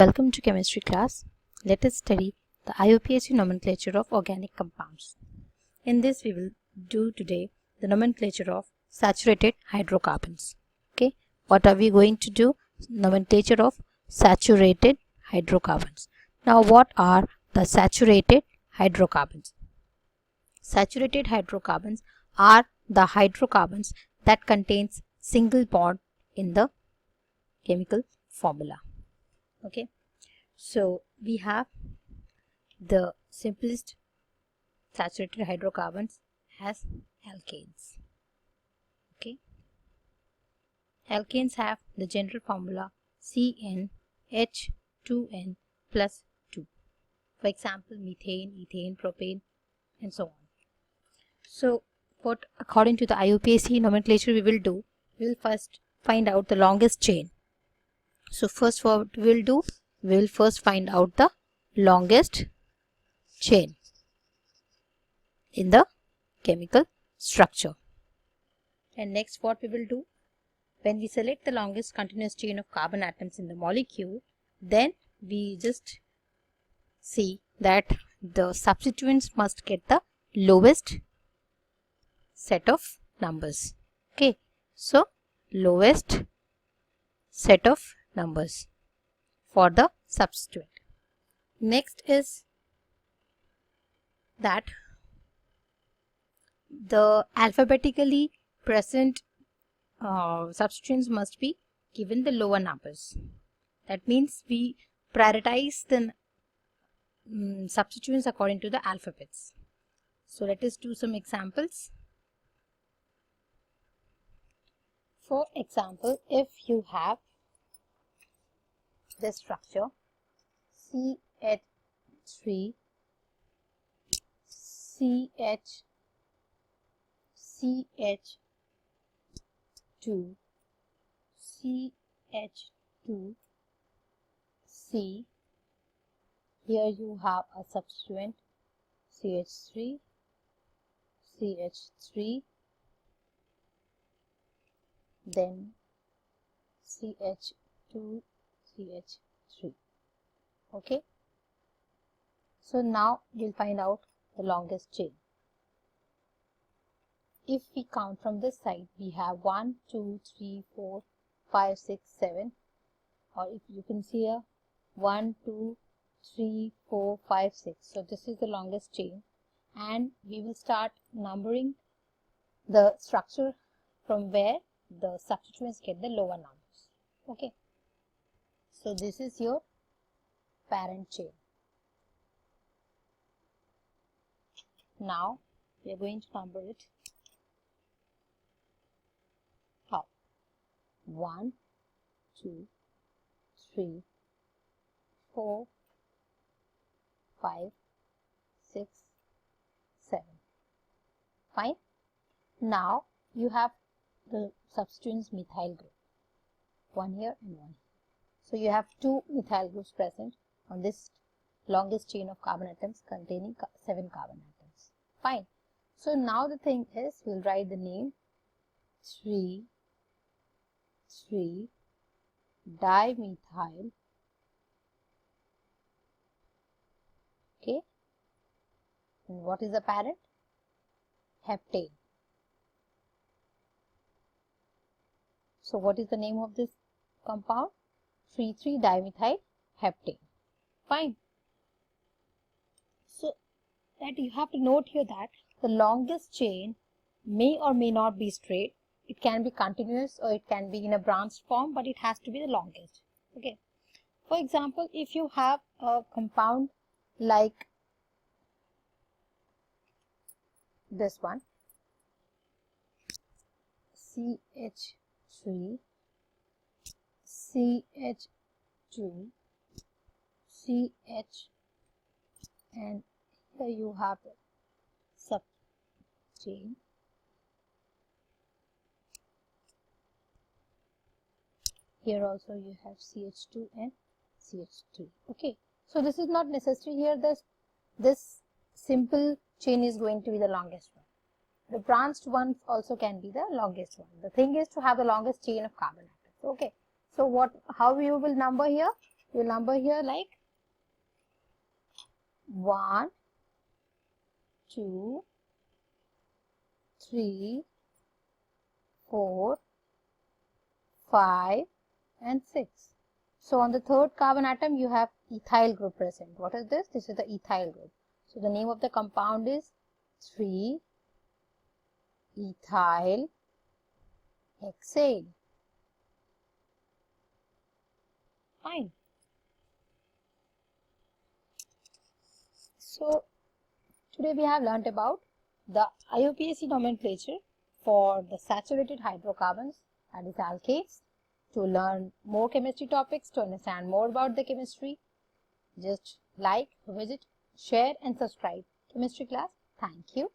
Welcome to chemistry class. Let us study the IUPAC nomenclature of organic compounds. In this we will do today the nomenclature of saturated hydrocarbons. Okay, what are we going to do? Nomenclature of saturated hydrocarbons. Now what are the saturated hydrocarbons? Saturated hydrocarbons are the hydrocarbons that contains single bond in the chemical formula. Okay, so we have the simplest saturated hydrocarbons as alkanes. Okay, alkanes have the general formula CnH2n plus 2. For example, methane, ethane, propane, and so on. So what according to the IUPAC nomenclature we will do, we will first find out the longest chain. So first what we will do, we will first find out the longest chain in the chemical structure. And next what we will do, when we select the longest continuous chain of carbon atoms in the molecule, then we just see that the substituents must get the lowest set of numbers. Okay, so lowest set of numbers for the substituent. Next is that the alphabetically present substituents must be given the lower numbers. That means we prioritize the substituents according to the alphabets. So let us do some examples. For example, if you have this structure CH3, CH2, CH2, C, here you have a substituent CH3, CH3, then CH2, CH3. Okay, so now we'll find out the longest chain. If we count from this side, we have 1, 2, 3, 4, 5, 6, 7, or if you can see here 1, 2, 3, 4, 5, 6. So this is the longest chain, and we will start numbering the structure from where the substituents get the lower numbers. Okay, so this is your parent chain. Now we are going to number it. How? 1, 2, 3, 4, 5, 6, 7. Fine. Now you have the substituents methyl group, one here and one here. So you have two methyl groups present on this longest chain of carbon atoms containing 7 carbon atoms. Fine. So now the thing is, we'll write the name 3,3-dimethyl. Okay. And what is the parent? Heptane. So what is the name of this compound? 3,3-dimethyl heptane. Fine. So that you have to note here that the longest chain may or may not be straight. It can be continuous or it can be in a branched form, but it has to be the longest. Okay. For example, if you have a compound like this one, CH3, CH2, CH, and here you have the sub chain. Here also you have CH2 and CH3. Okay, so this is not necessary here. This simple chain is going to be the longest one. The branched ones also can be the longest one. The thing is to have the longest chain of carbon atoms. Okay, so how you will number here? You will number here like 1, 2, 3, 4, 5 and 6. So on the third carbon atom you have ethyl group present. What is this? This is the ethyl group. So the name of the compound is 3-ethyl hexane. Fine. So today we have learnt about the IUPAC nomenclature for the saturated hydrocarbons, that is alkanes. To learn more chemistry topics, to understand more about the chemistry, just like, visit, share and subscribe chemistry class. Thank you.